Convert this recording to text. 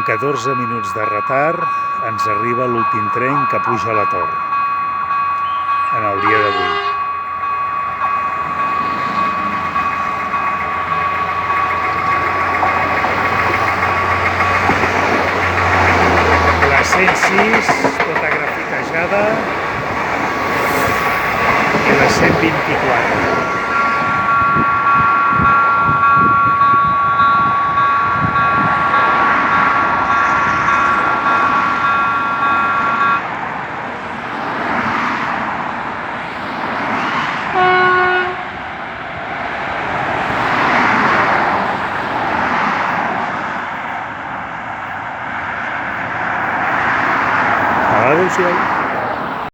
Amb 14 minuts de retard ens arriba l'últim tren que puja a la Torre en el dia d'avui. La 106, tota grafitejada, i la 124. Adéu-siau.